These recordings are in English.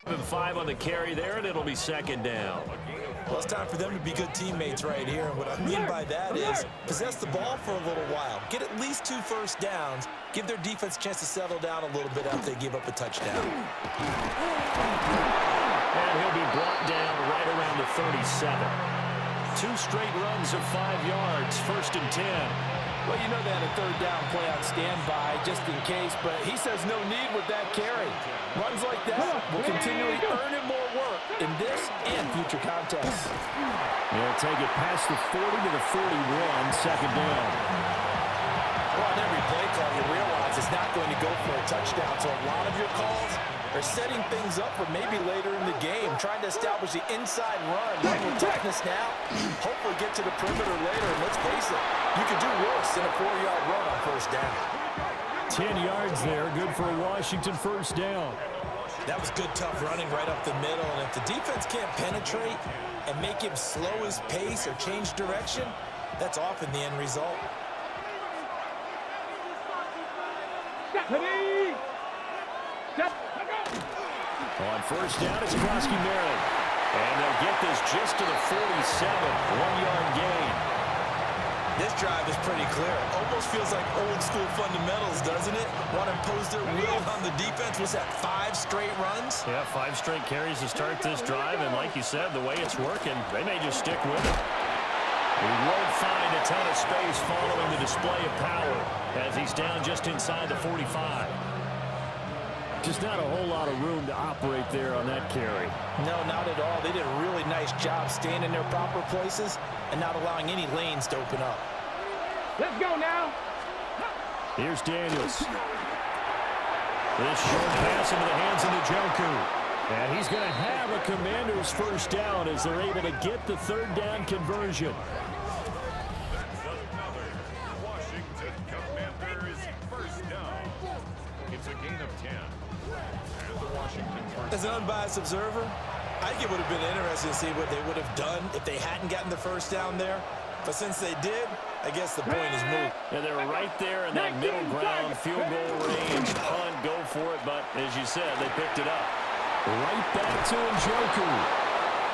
5 on the carry there, and it'll be second down. Well, it's time for them to be good teammates right here. And what I mean by that is possess the ball for a little while. Get at least 2 first downs. Give their defense a chance to settle down a little bit after they give up a touchdown. And he'll be brought down right around the 37. 2 straight runs of 5 yards, 1st and 10. Well, you know they had a 3rd down play on standby just in case, but he says no need with that carry. Runs like that will continually earn him more work in this and future contests. He'll take it past the 40 to the 41, second down. Well, on every play call, you realize it's not going to go for a touchdown, so a lot of your calls are setting things up for maybe later in the game, trying to establish the inside run, run with toughness now, hopefully get to the perimeter later, and let's face it, you could do worse than a 4-yard run on 1st down. 10 yards there, good for a Washington 1st down. That was good, tough running right up the middle, and if the defense can't penetrate and make him slow his pace or change direction, that's often the end result. On 1st down, it's Krosky-Merritt. And they'll get this just to the 47, 1-yard gain. This drive is pretty clear. Almost feels like old-school fundamentals, doesn't it? Want to impose their will on the defense. Was that 5 straight runs? Yeah, 5 straight carries to start this drive. And like you said, the way it's working, they may just stick with it. He won't find a ton of space following the display of power as he's down just inside the 45. Just not a whole lot of room to operate there on that carry. No, not at all. They did a really nice job staying in their proper places and not allowing any lanes to open up. Let's go now. Here's Daniels. This short pass into the hands of Njoku. And he's going to have a Commander's 1st down as they're able to get the 3rd down conversion. Washington Commanders 1st down. It's a gain of 10. As an unbiased observer, I think it would have been interesting to see what they would have done if they hadn't gotten the 1st down there. But since they did, I guess the point is moot. And they're right there in that middle ground, field goal range, punt, go for it. But as you said, they picked it up. Right back to Njoku.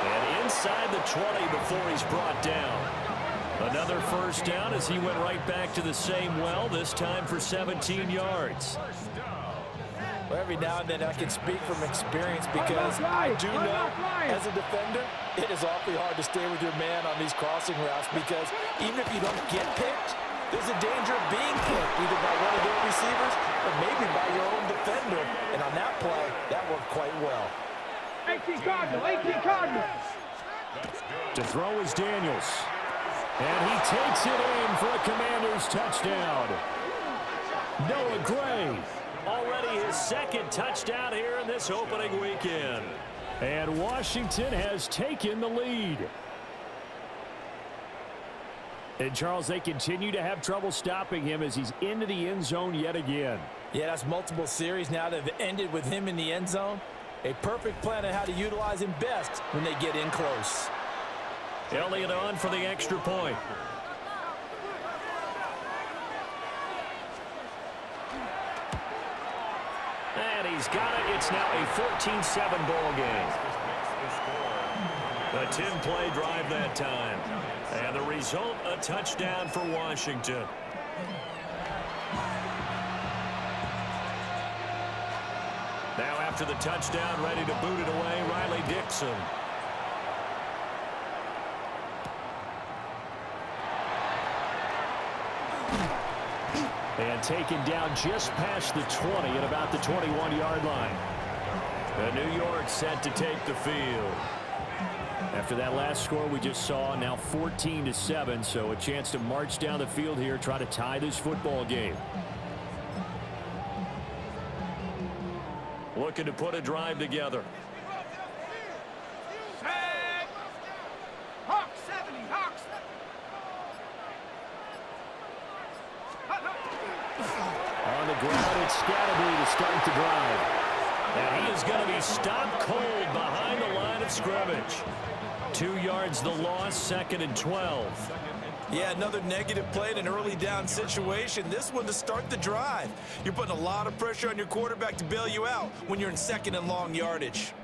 And inside the 20 before he's brought down. Another 1st down as he went right back to the same well, this time for 17 yards. Well, every now and then I can speak from experience because I do know, as a defender, it is awfully hard to stay with your man on these crossing routes because even if you don't get picked, there's a danger of being picked either by one of their receivers or maybe by your own defender. And on that play, that worked quite well. 18 Cardinal, 18 Cardinal. To throw is Daniels. And he takes it in for a Commander's touchdown. Noah Gray. Already his 2nd touchdown here in this opening weekend. And Washington has taken the lead. And, Charles, they continue to have trouble stopping him as he's into the end zone yet again. Yeah, that's multiple series now that have ended with him in the end zone. A perfect plan on how to utilize him best when they get in close. Elliott on for the extra point. And he's got it. It's now a 14-7 ball game. A 10-play drive that time. And the result, a touchdown for Washington. Now after the touchdown, ready to boot it away, Riley Dixon. And taken down just past the 20 at about the 21-yard line. And New York set to take the field. After that last score we just saw, now 14-7, so a chance to march down the field here, try to tie this football game. Looking to put a drive together. Hawks 70, Hawks. On the ground, it's Scatterby to start the drive. And he is going to be stopped cold behind the line of scrimmage. 2 yards the loss, 2nd and 12. Yeah, another negative play in an early down situation. This one to start the drive. You're putting a lot of pressure on your quarterback to bail you out when you're in 2nd and long yardage.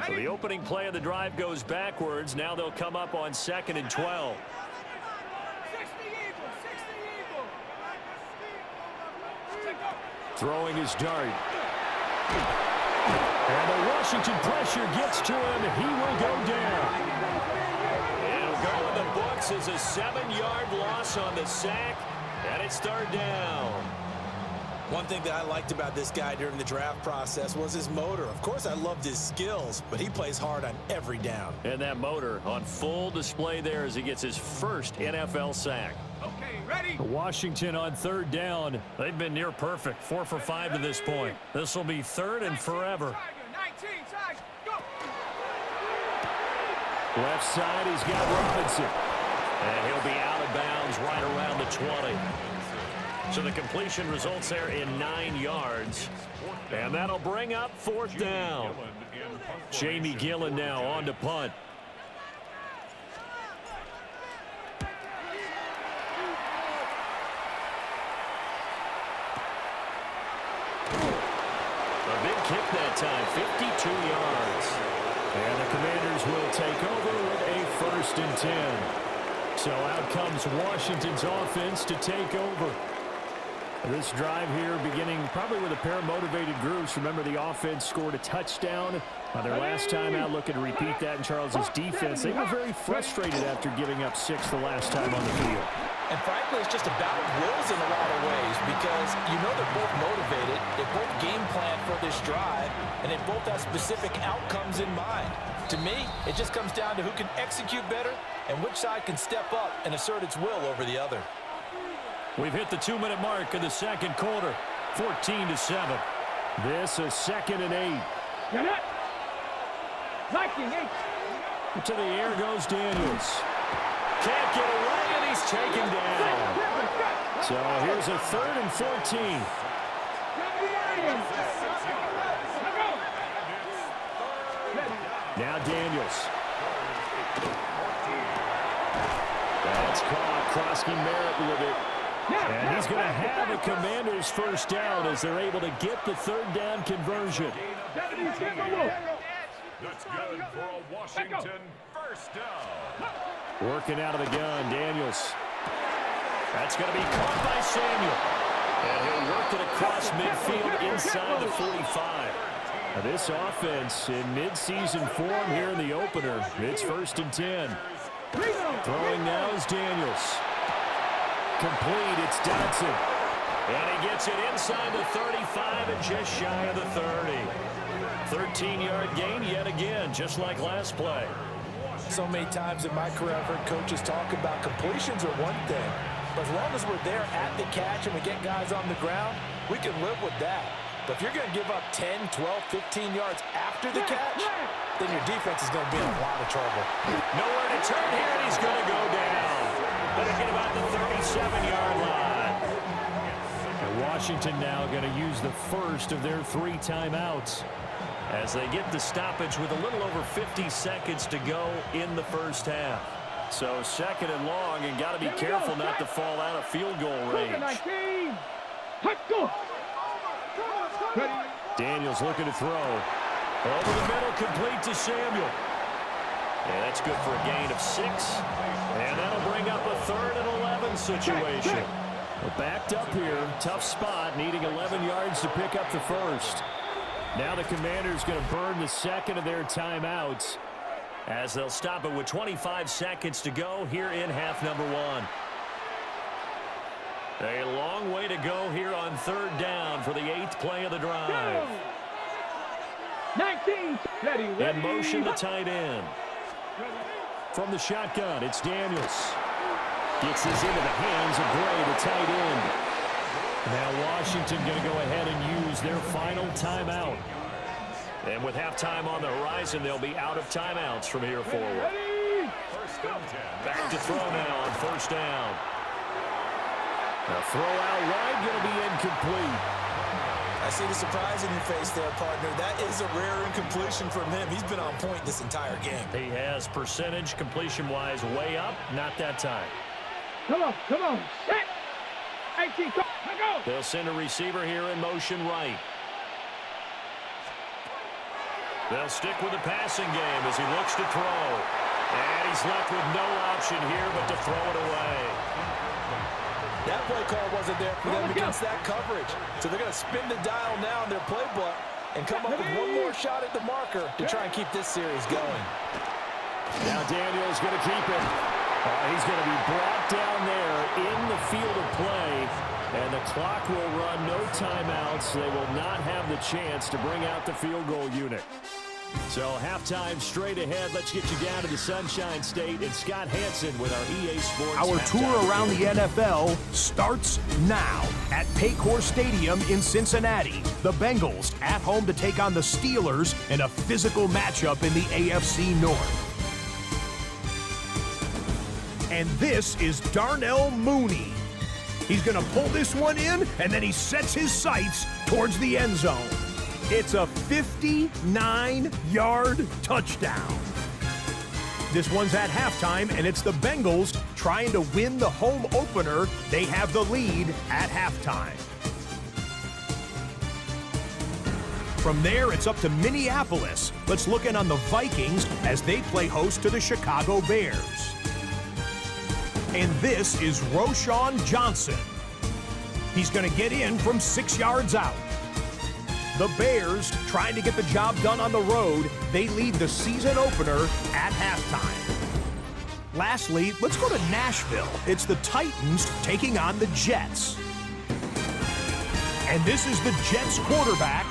So the opening play of the drive goes backwards. Now they'll come up on 2nd and 12. 60 Eagle. Throwing his dart. And the Washington pressure gets to him. He will go down. It'll go in the books as a 7-yard loss on the sack. And it's 3rd down. One thing that I liked about this guy during the draft process was his motor. Of course, I loved his skills, but he plays hard on every down. And that motor on full display there as he gets his first NFL sack. Okay, ready? Washington on 3rd down. They've been near perfect. 4 for 5 to this point. This will be 3rd and forever. 19, Tiger, go! Left side, he's got Robinson. And he'll be out of bounds right around the 20. So the completion results there in 9 yards. And that'll bring up 4th down. Jamie Gillen now on to punt. A big kick that time, 52 yards. And the Commanders will take over with a 1st and 10. So out comes Washington's offense to take over. This drive here beginning probably with a pair of motivated groups. Remember, the offense scored a touchdown on their last time out, looking to repeat that in Charles's defense. They were very frustrated after giving up 6 the last time on the field. And frankly, it's just about wills in a lot of ways because you know they're both motivated, they both game plan for this drive, and they both have specific outcomes in mind. To me, it just comes down to who can execute better and which side can step up and assert its will over the other. We've hit the 2-minute mark of the 2nd quarter, 14-7. This is 2nd and 8. You're not. Viking 8. To the air goes Daniels. Can't get away, and he's taken down. So here's a 3rd and 14. Now Daniels. That's caught. Krosky Merritt with it. And he's going to have a Commander's 1st down as they're able to get the 3rd down conversion. That's good for a Washington 1st down. Working out of the gun, Daniels. That's going to be caught by Samuel. And he'll work it across midfield inside the 45. Now this offense in midseason form here in the opener. It's 1st and 10. Throwing now is Daniels. Complete, it's Dodson. And he gets it inside the 35 and just shy of the 30. 13-yard gain yet again, just like last play. So many times in my career, I've heard coaches talk about completions are one thing, but as long as we're there at the catch and we get guys on the ground, we can live with that. But if you're going to give up 10, 12, 15 yards after the catch, then your defense is going to be in a lot of trouble. Nowhere to turn here, and he's going to go down. Better get about the 37-yard line. And Washington now going to use the first of their 3 timeouts as they get the stoppage with a little over 50 seconds to go in the 1st half. So 2nd and long, and got to be careful not to fall out of field goal range. Daniels looking to throw. Over the middle, complete to Samuel. And that's good for a gain of 6. And that'll bring up a 3rd and 11 situation. Well, backed up here, tough spot, needing 11 yards to pick up the 1st. Now the Commanders going to burn the 2nd of their timeouts as they'll stop it with 25 seconds to go here in half number 1. A long way to go here on 3rd down for the 8th play of the drive. 19. Ready. In motion, the tight end. From the shotgun, it's Daniels. Gets this into the hands of Gray, the tight end. Now Washington going to go ahead and use their final timeout. And with halftime on the horizon, they'll be out of timeouts from here forward. Back to throw now on 1st down. The throw out wide going to be incomplete. I see the surprise in your face there, partner. That is a rare incompletion from him. He's been on point this entire game. He has percentage completion-wise way up. Not that time. Come on. Set. 18, go. They'll send a receiver here in motion right. They'll stick with the passing game as he looks to throw. And he's left with no option here but to throw it away. That play call wasn't there for them against that coverage. So they're going to spin the dial now in their playbook and come up with one more shot at the marker to try and keep this series going. Now Daniel's going to keep it. He's going to be brought down there in the field of play. And the clock will run, no timeouts. They will not have the chance to bring out the field goal unit. So halftime straight ahead. Let's get you down to the Sunshine State and Scott Hansen with our EA Sports. Our tour around the NFL starts now at Paycor Stadium in Cincinnati. The Bengals at home to take on the Steelers in a physical matchup in the AFC North. And this is Darnell Mooney. He's going to pull this one in, and then he sets his sights towards the end zone. It's a 59-yard touchdown. This one's at halftime, and it's the Bengals trying to win the home opener. They have the lead at halftime. From there, it's up to Minneapolis. Let's look in on the Vikings as they play host to the Chicago Bears. And this is Roschon Johnson. He's going to get in from 6 yards out. The Bears trying to get the job done on the road. They lead the season opener at halftime. Lastly, let's go to Nashville. It's the Titans taking on the Jets. And this is the Jets quarterback.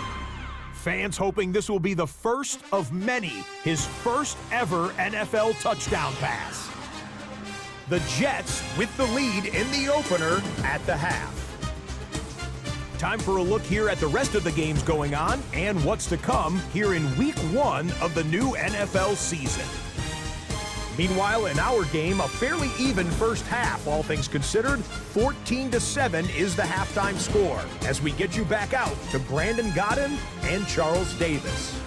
Fans hoping this will be the first of many, his first ever NFL touchdown pass. The Jets with the lead in the opener at the half. Time for a look here at the rest of the games going on and what's to come here in Week 1 of the new NFL season. Meanwhile, in our game, a fairly even first half, all things considered. 14-7 is the halftime score as we get you back out to Brandon Godden and Charles Davis.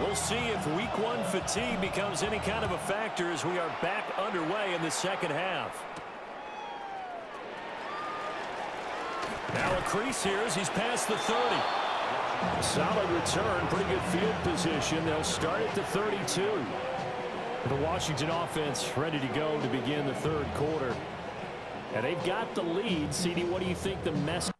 We'll see if Week 1 fatigue becomes any kind of a factor as we are back underway in the second half. Now a crease here as he's past the 30. Solid return, pretty good field position. They'll start at the 32. The Washington offense ready to go to begin the third quarter. And they've got the lead. CD, what do you think the mess?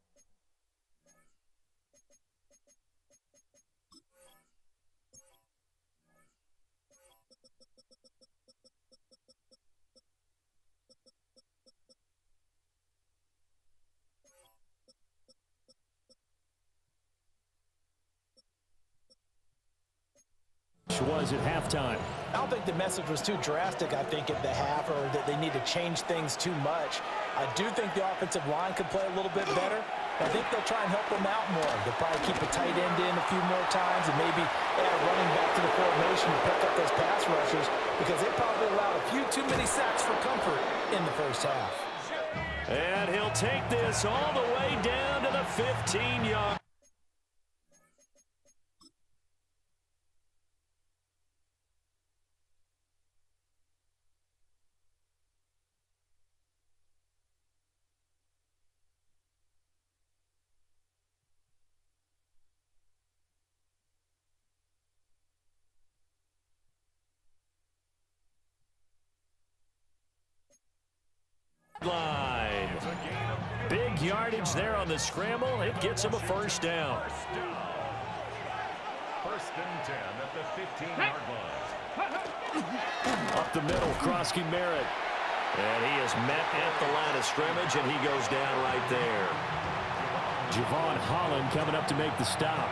Was at halftime. I don't think the message was too drastic, I think, at the half, or that they need to change things too much. I do think the offensive line could play a little bit better. I think they'll try and help them out more. They'll probably keep a tight end in a few more times and maybe add running back to the formation to pick up those pass rushers because they probably allowed a few too many sacks for comfort in the first half. And he'll take this all the way down to the 15-yard. Line. Big yardage there on the scramble. It gets him a first down. First and 10 at the 15-yard line. Up the middle, Krosky Merritt. And he is met at the line of scrimmage, and he goes down right there. Javon Holland coming up to make the stop.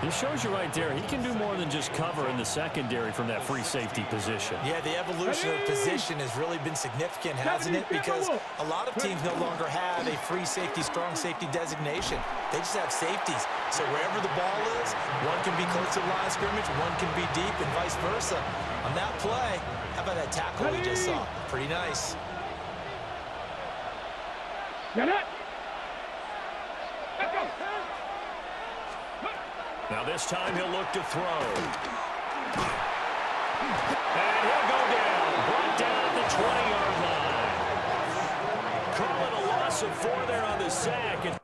This shows you right there, he can do more than just cover in the secondary from that free safety position. Yeah, the evolution of position has really been significant, hasn't it? Because a lot of teams no longer have a free safety, strong safety designation. They just have safeties. So wherever the ball is, one can be close to the line of scrimmage, one can be deep, and vice versa. On that play, how about that tackle we just saw? Pretty nice. Get it. Now this time he'll look to throw. And he'll go down. Brought down at the 20-yard line. Call it a loss of 4 there on the sack. And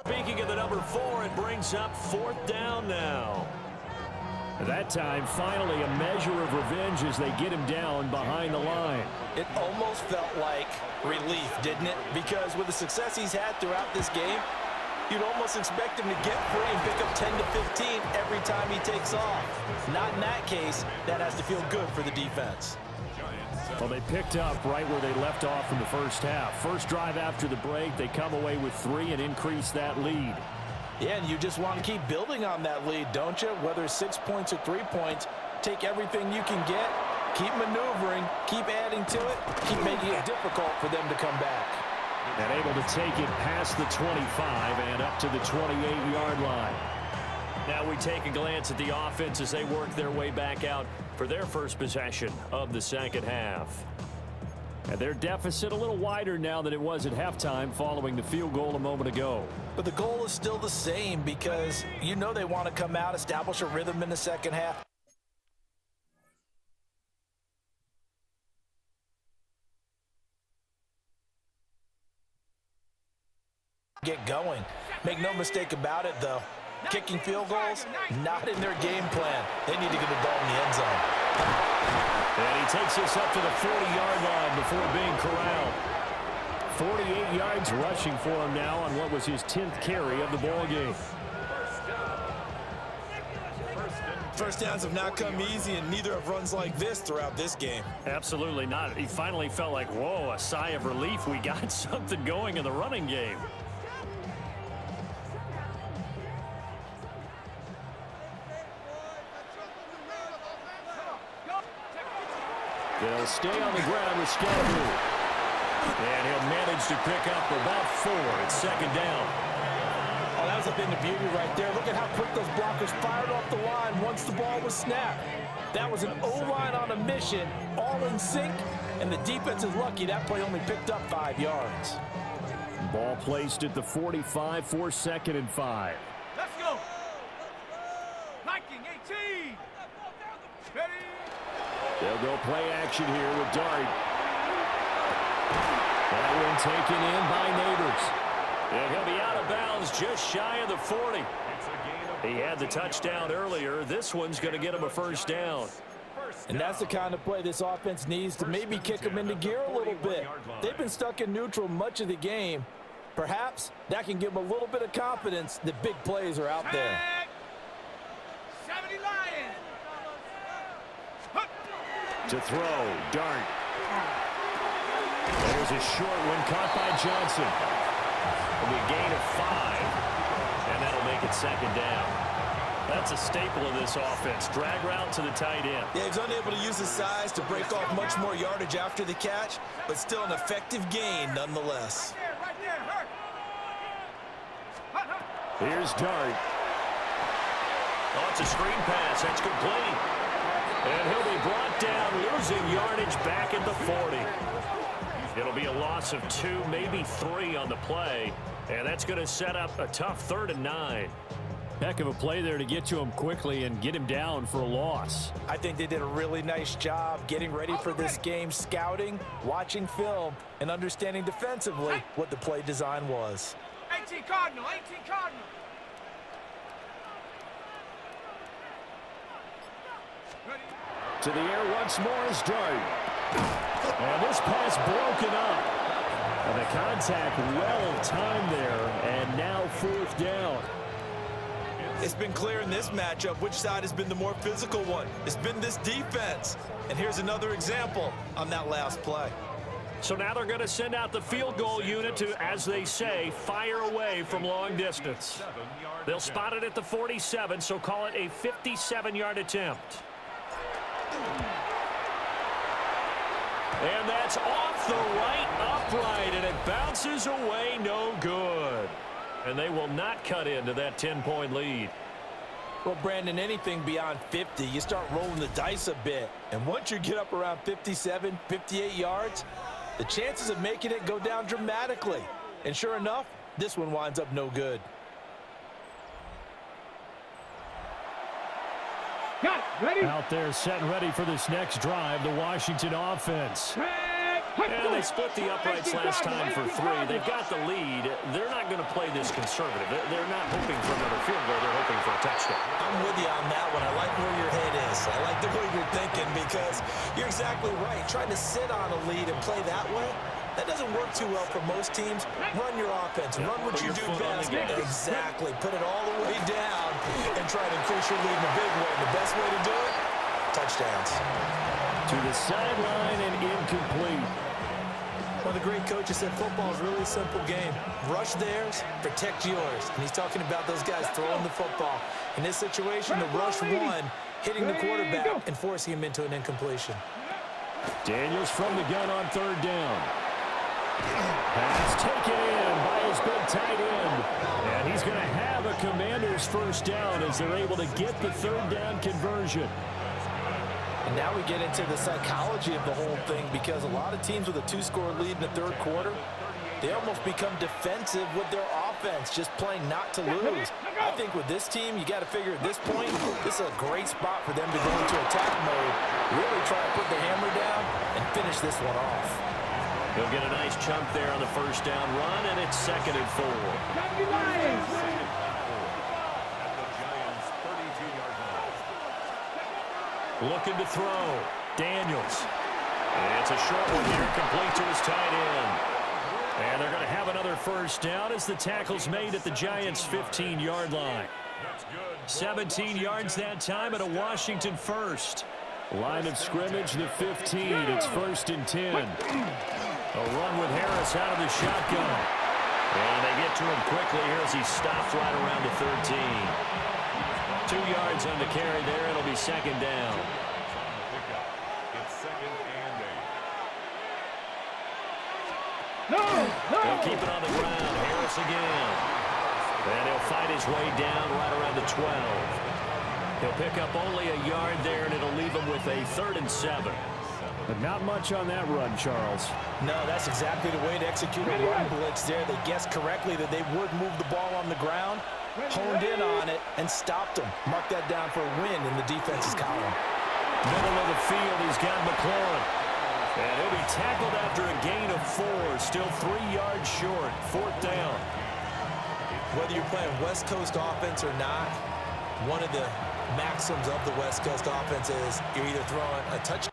speaking of the number 4, it brings up 4th down now. At that time, finally a measure of revenge as they get him down behind the line. It almost felt like relief, didn't it? Because with the success he's had throughout this game, you'd almost expect him to get free and pick up 10 to 15 every time he takes off. Not in that case. That has to feel good for the defense. Well, they picked up right where they left off in the first half. First drive after the break, they come away with 3 and increase that lead. Yeah, and you just want to keep building on that lead, don't you? Whether it's 6 points or 3 points, take everything you can get, keep maneuvering, keep adding to it, keep making it difficult for them to come back. And able to take it past the 25 and up to the 28-yard line. Now we take a glance at the offense as they work their way back out for their first possession of the second half. And their deficit a little wider now than it was at halftime following the field goal a moment ago. But the goal is still the same because you know they want to come out, establish a rhythm in the second half. Get going. Make no mistake about it, though. Kicking field goals, not in their game plan. They need to get the ball in the end zone. And he takes us up to the 40-yard line before being corralled. 48 yards rushing for him now on what was his 10th carry of the ball game. First downs have not come easy, and neither have runs like this throughout this game. Absolutely not. He finally felt like, whoa, a sigh of relief. We got something going in the running game. They'll stay on the ground with Scalaboo. And he'll manage to pick up about 4. It's second down. Oh, that was a bit of beauty right there. Look at how quick those blockers fired off the line once the ball was snapped. That was an O-line on a mission, all in sync, and the defense is lucky that play only picked up 5 yards. Ball placed at the 45 for 2nd and 5. Let's go. Liking 18. Ready. They'll go play action here with Dart. That one taken in by Neighbors. And he'll be out of bounds just shy of the 40. He had the touchdown earlier. This one's going to get him a first down. And that's the kind of play this offense needs to maybe kick them into gear a little bit. They've been stuck in neutral much of the game. Perhaps that can give them a little bit of confidence that big plays are out there. 70 Lions. To throw, Dart. There's a short one caught by Johnson. It'll be a gain of 5, and that'll make it second down. That's a staple of this offense. Drag route to the tight end. Yeah, he's unable to use his size to break off much more yardage after the catch, but still an effective gain nonetheless. Right there, hurt. Here's Dart. Oh, it's a screen pass. That's complete. And he'll be brought down, losing yardage back at the 40. It'll be a loss of 2, maybe 3 on the play. And that's going to set up a tough 3rd and 9. Heck of a play there to get to him quickly and get him down for a loss. I think they did a really nice job getting ready for this game, scouting, watching film, and understanding defensively what the play design was. 18 Cardinal, 18 Cardinal. To the air once more is Dart. And this pass broken up. And the contact well timed there, and now 4th down. It's been clear in this matchup which side has been the more physical one. It's been this defense. And here's another example on that last play. So now they're going to send out the field goal unit to, as they say, fire away from long distance. They'll spot it at the 47, so call it a 57-yard attempt. And that's off the right upright, and it bounces away, no good. And they will not cut into that 10-point lead. Well, Brandon, anything beyond 50, you start rolling the dice a bit. And once you get up around 57, 58 yards, the chances of making it go down dramatically. And sure enough, this one winds up no good. Out there set and ready for this next drive, the Washington offense. And they split the uprights last time for 3. They've got the lead. They're not going to play this conservative. They're not hoping for another field goal. They're hoping for a touchdown. I'm with you on that one. I like where your head is. I like the way you're thinking because you're exactly right. Trying to sit on a lead and play that way, that doesn't work too well for most teams. Run your offense. Run what you do best. Exactly. Put it all the way down and try to increase your lead in a big way. The best way to do it, touchdowns. To the sideline and incomplete. One of the great coaches said football is a really simple game. Rush theirs, protect yours. And he's talking about those guys throwing the football. In this situation, the rush one, hitting the quarterback and forcing him into an incompletion. Daniels from the gun on 3rd down. Pass taken in by his big tight end. And he's going to have a Commander's 1st down as they're able to get the 3rd down conversion. And now we get into the psychology of the whole thing because a lot of teams with a 2-score lead in the 3rd quarter, they almost become defensive with their offense, just playing not to lose. I think with this team, you got to figure at this point, this is a great spot for them to go into attack mode, really try to put the hammer down and finish this one off. He'll get a nice chunk there on the 1st down run, and it's 2nd and 4. Looking to throw. Daniels. And it's a short one here, complete to his tight end. And they're going to have another 1st down as the tackle's made at the Giants' 15-yard line. 17 yards that time at a Washington 1st. Line of scrimmage, the 15. It's 1st and 10. A run with Harris out of the shotgun. And they get to him quickly here as he stops right around the 13. 2 yards on the carry there. It'll be 2nd down. It's 2nd and 8. They'll keep it on the ground. Harris again. And he'll fight his way down right around the 12. He'll pick up only a yard there, and it'll leave him with a 3rd and 7. But not much on that run, Charles. No, that's exactly the way to execute a run blitz there. They guessed correctly that they would move the ball on the ground, honed in on it, and stopped them. Mark that down for a win in the defense's column. Middle of the field, he's got McLaurin. And he'll be tackled after a gain of 4. Still 3 yards short. 4th down. Whether you're playing West Coast offense or not, one of the maxims of the West Coast offense is you're either throwing a touchdown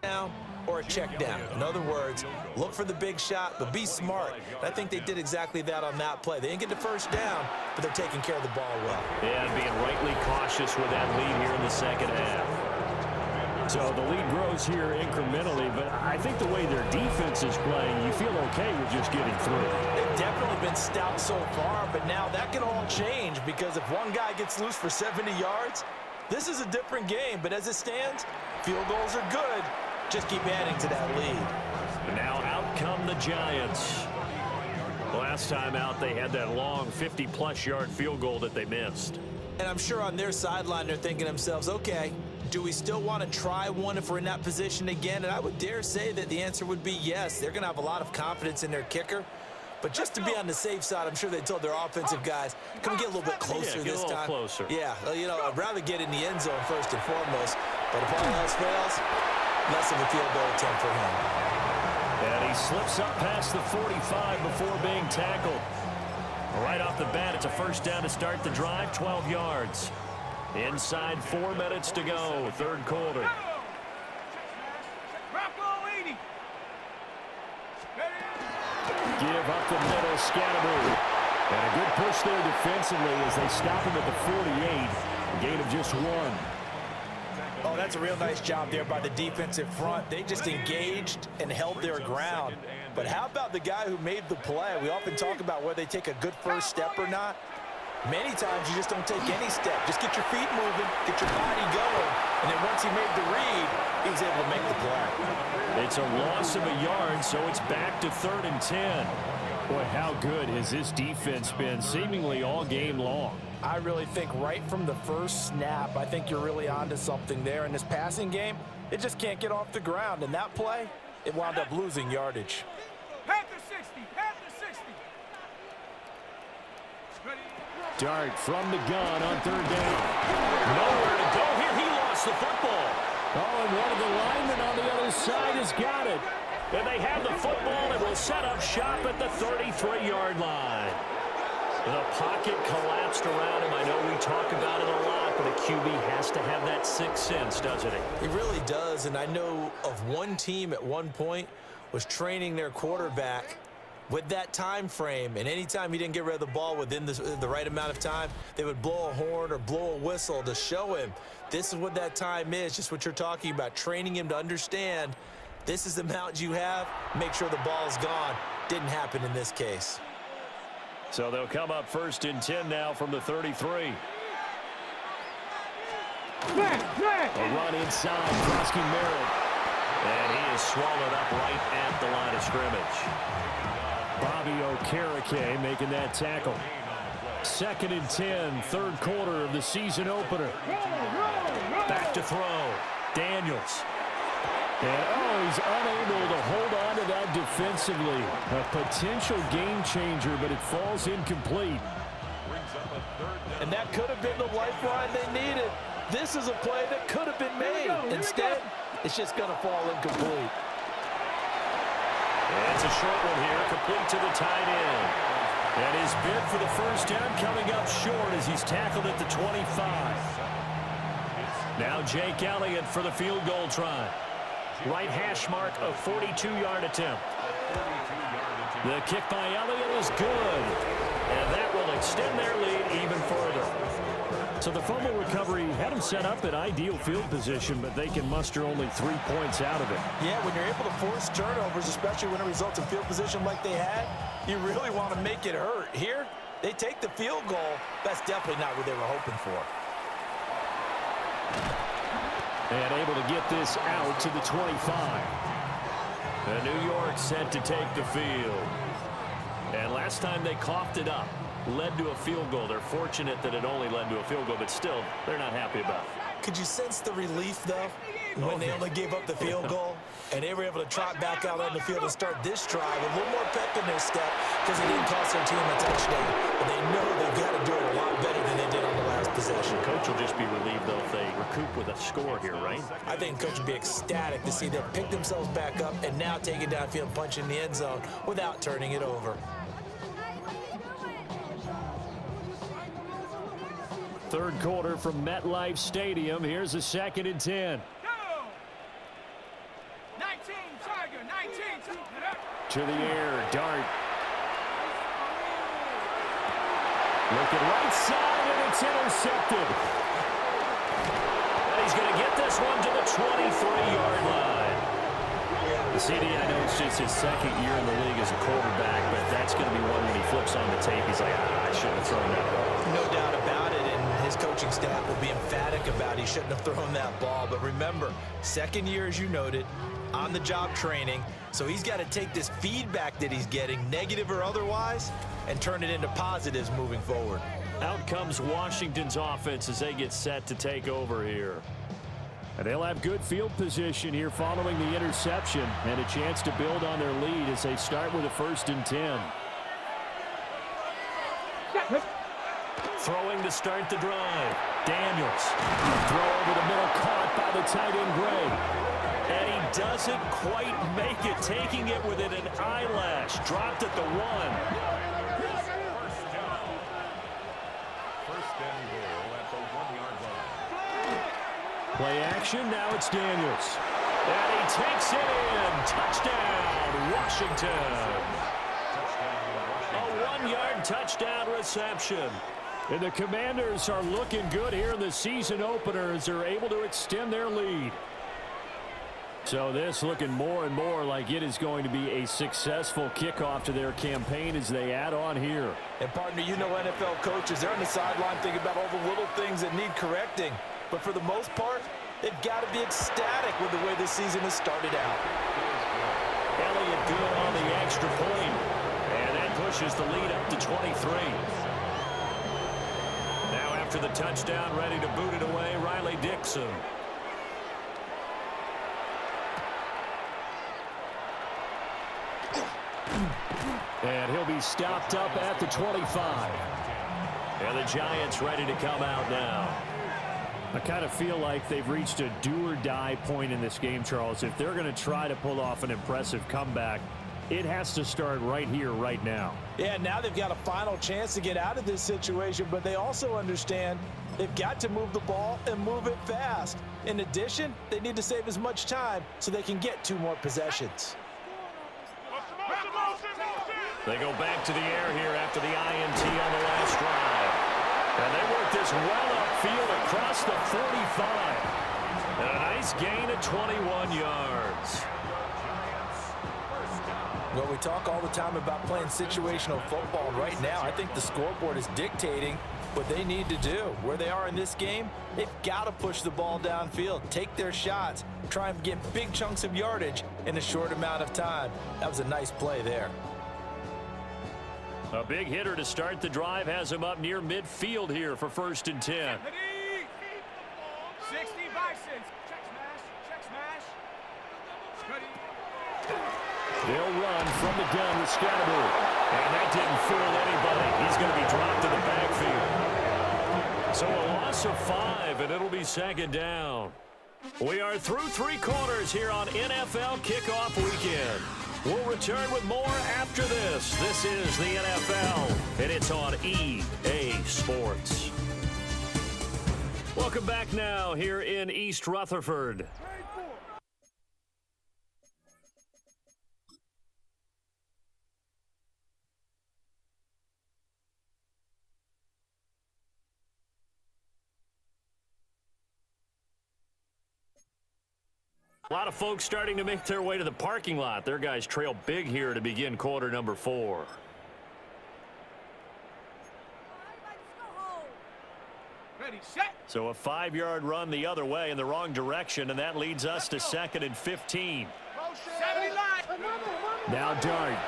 down or a check down. In other words, look for the big shot, but be smart. And I think they did exactly that on that play. They didn't get the first down, but they're taking care of the ball well. And being rightly cautious with that lead here in the second half. So the lead grows here incrementally, but I think the way their defense is playing, you feel okay with just getting through. They've definitely been stout so far, but now that can all change because if one guy gets loose for 70 yards, this is a different game. But as it stands, field goals are good. Just keep adding to that lead. Now out come the Giants. Last time out, they had that long 50-plus yard field goal that they missed. And I'm sure on their sideline, they're thinking to themselves, okay, do we still want to try one if we're in that position again? And I would dare say that the answer would be yes. They're going to have a lot of confidence in their kicker. But just to be on the safe side, I'm sure they told their offensive guys, can we get a little bit closer this time? Closer. Yeah, you know, I'd rather get in the end zone first and foremost. But if all else fails, less of a field goal attempt for him. And he slips up past the 45 before being tackled. Right off the bat, it's a first down to start the drive, 12 yards. Inside 4 minutes to go, third quarter. Give up the middle, Scatterby. And a good push there defensively as they stop him at the 48. A gain of just 1. Oh, that's a real nice job there by the defensive front. They just engaged and held their ground. But how about the guy who made the play? We often talk about whether they take a good first step or not. Many times you just don't take any step. Just get your feet moving, get your body going. And then once he made the read, he was able to make the play. It's a loss of a yard, so it's back to 3rd and 10. Boy, how good has this defense been seemingly all game long? I really think right from the first snap, I think you're really onto something there. In this passing game, it just can't get off the ground. And that play, it wound up losing yardage. Panther 60, Panther 60. Dart from the gun on 3rd down. Nowhere to go here. He lost the football. Oh, and one of the linemen on the other side has got it. And they have the football and will set up shop at the 33-yard line. The pocket collapsed around him. I know we talk about it a lot, but a QB has to have that sixth sense, doesn't he? He really does, and I know of one team at one point was training their quarterback with that time frame, and anytime he didn't get rid of the ball within the right amount of time, they would blow a horn or blow a whistle to show him this is what that time is, just what you're talking about, training him to understand this is the amount you have, make sure the ball's gone. Didn't happen in this case. So they'll come up 1st and 10 now from the 33. A run inside, Krosky Merritt. And he is swallowed up right at the line of scrimmage. Bobby Okereke making that tackle. 2nd and 10, 3rd quarter of the season opener. Back to throw. Daniels. And, he's unable to hold on to that defensively. A potential game changer, but it falls incomplete. And that could have been the lifeline they needed. This is a play that could have been made. Instead, it's just going to fall incomplete. And it's a short one here, complete to the tight end. And his bid for the first down coming up short as he's tackled at the 25. Now Jake Elliott for the field goal try. Right hash mark of 42-yard attempt. The kick by Elliott is good. And that will extend their lead even further. So the fumble recovery had them set up at ideal field position, but they can muster only 3 points out of it. Yeah, when you're able to force turnovers, especially when it results in field position like they had, you really want to make it hurt. Here, they take the field goal. That's definitely not what they were hoping for. And able to get this out to the 25. And New York set to take the field. And last time they coughed it up, led to a field goal. They're fortunate that it only led to a field goal, but still, they're not happy about it. Could you sense the relief, though, when they only gave up the field goal? And they were able to trot back out on the field and start this drive with a little more pep in their step because it didn't cost their team a touchdown. But they know they've got to do it a lot better than they did on the last possession. Coach will just be relieved, though, if they recoup with a score here, right? I think Coach would be ecstatic to see them pick themselves back up and now take it downfield, punch in the end zone without turning it over. Third quarter from MetLife Stadium. Here's a 2nd and 10. Tiger, 19. To the air, Dart. Looking right side, and it's intercepted. And he's going to get this one to the 23-yard line. The CD, I know it's just his second year in the league as a quarterback, but that's going to be one when he flips on the tape. He's like, I shouldn't have thrown that ball. No doubt about it, and his coaching staff will be emphatic about he shouldn't have thrown that ball. But remember, second year, as you noted, on-the-job training, so he's got to take this feedback that he's getting, negative or otherwise, and turn it into positives moving forward. Out comes Washington's offense as they get set to take over here. And they'll have good field position here following the interception and a chance to build on their lead as they start with a 1st and 10. Throwing to start the drive. Daniels. Throw over the middle, caught by the tight end, Gray. And he doesn't quite make it, taking it within an eyelash. Dropped at the 1. First and goal at the 1-yard line. Play action, now it's Daniels. And he takes it in. Touchdown, Washington. A 1-yard touchdown reception. And the Commanders are looking good here in the season opener as they're able to extend their lead. So this looking more and more like it is going to be a successful kickoff to their campaign as they add on here. And partner, you know NFL coaches, they're on the sideline thinking about all the little things that need correcting. But for the most part, they've got to be ecstatic with the way this season has started out. Elliott good on the extra point. And that pushes the lead up to 23. Now after the touchdown, ready to boot it away, Riley Dixon. And he'll be stopped up at the 25. And the Giants ready to come out now. I kind of feel like they've reached a do-or-die point in this game, Charles. If they're going to try to pull off an impressive comeback, it has to start right here, right now. Yeah, now they've got a final chance to get out of this situation, but they also understand they've got to move the ball and move it fast. In addition, they need to save as much time so they can get 2 more possessions. They go back to the air here after the INT on the last drive. And they work this well upfield across the 45. And a nice gain of 21 yards. Well, we talk all the time about playing situational football. Right now, I think the scoreboard is dictating what they need to do. Where they are in this game, they've got to push the ball downfield, take their shots, try and get big chunks of yardage in a short amount of time. That was a nice play there. A big hitter to start the drive has him up near midfield here for 1st and 10. 60 Bisons. Check smash. They'll run from the gun with Scatterbury. And that didn't fool anybody. He's going to be dropped in the backfield. So a loss of 5, and it'll be 2nd down. We are through 3 quarters here on NFL Kickoff Weekend. We'll return with more after this. This is the NFL, and it's on EA Sports. Welcome back now here in East Rutherford. A lot of folks starting to make their way to the parking lot. Their guys trail big here to begin quarter number 4. Ready, set. So a 5-yard run the other way in the wrong direction, and that leads us to 2nd and 15. 70 line. Now Dart.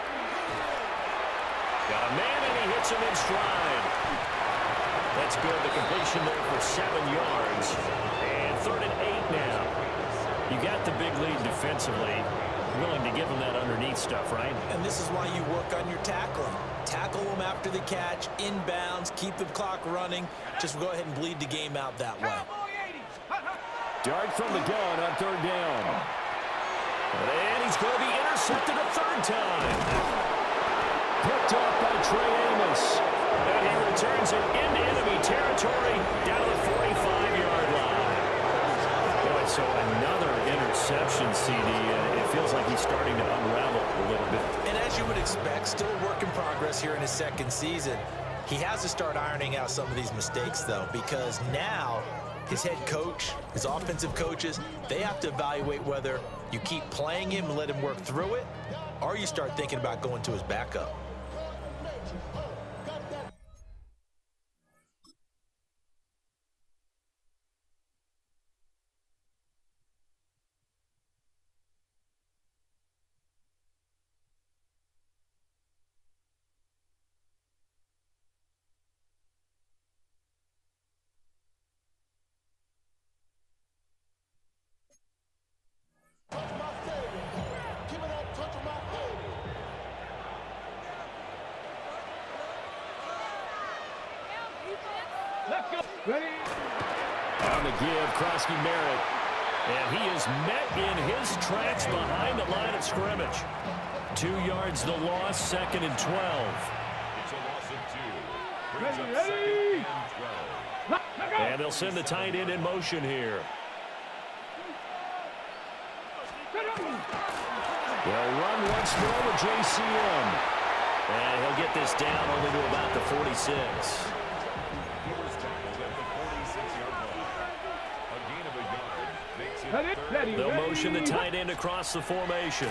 Got a man, and he hits him in stride. That's good. The completion there for 7 yards. And 3rd and 8 now. You got the big lead defensively. Willing to give them that underneath stuff, right? And this is why you work on your tackling. Tackle them after the catch, inbounds, keep the clock running. Just go ahead and bleed the game out that way. Dart from the gun on 3rd down. And he's going to be intercepted a 3rd time. Picked off by Trey Amos. And he returns it into enemy territory down to the 45-yard line. So another interception, CD. It feels like he he's starting to unravel a little bit. And as you would expect, still a work in progress here in his second season. He has to start ironing out some of these mistakes, though, because now his head coach, his offensive coaches, they have to evaluate whether you keep playing him and let him work through it, or you start thinking about going to his backup. Let's go. Ready? On the give, Krosky Merritt. And he is met in his tracks behind the line of scrimmage. 2 yards the loss, 2nd and 12. It's a loss of 2. Brings up Ready? 2nd and 12. And they'll send the tight end in motion here. They'll run once more with JCM. And he'll get this down only to about the 46. They'll motion the tight end across the formation.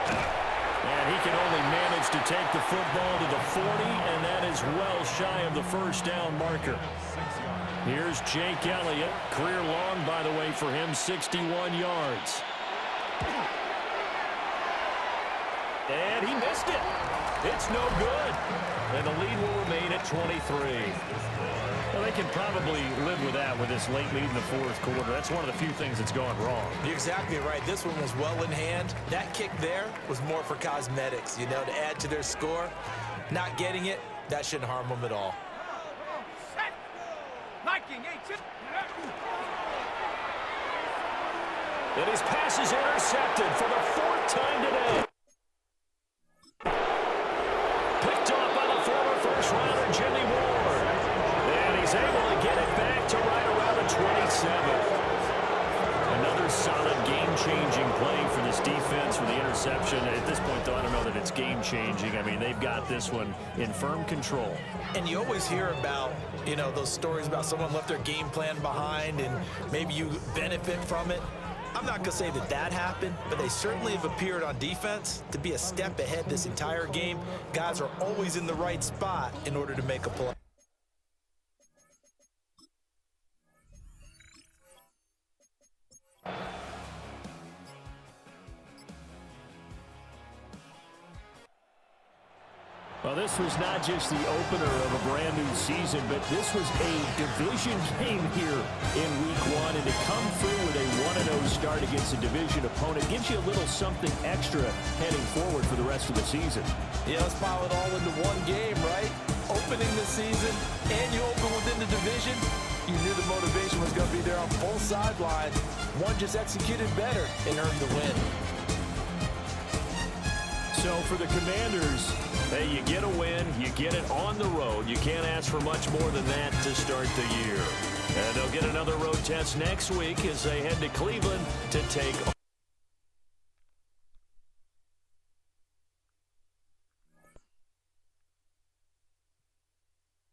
And he can only manage to take the football to the 40, and that is well shy of the first down marker. Here's Jake Elliott. Career long, by the way, for him, 61 yards. And he missed it. It's no good. And the lead will remain at 23. Well, they can probably live with that with this late lead in the fourth quarter. That's one of the few things that's gone wrong. You're exactly right. This one was well in hand. That kick there was more for cosmetics, you know, to add to their score. Not getting it, that shouldn't harm them at all. Set. Liking 18. And his pass is intercepted for the 4th time today. Picked off by the former first-rounder Jimmy Ward. And he's able to get it back to right around the 27. Another solid game-changing play for this defense with the interception. At this point, though, I don't know that it's game-changing. I mean, they've got this one in firm control. And you always hear about, you know, those stories about someone left their game plan behind and maybe you benefit from it. I'm not going to say that that happened, but they certainly have appeared on defense to be a step ahead this entire game. Guys are always in the right spot in order to make a play. Well, this was not just the opener of a brand new season, but this was a division game here in week 1. And to come through with a 1-0 start against a division opponent gives you a little something extra heading forward for the rest of the season. Yeah, let's pile it all into one game, right? Opening the season, and you open within the division. You knew the motivation was going to be there on both sidelines. One just executed better and earned the win. So for the Commanders, hey, you get a win, you get it on the road. You can't ask for much more than that to start the year. And they'll get another road test next week as they head to Cleveland to take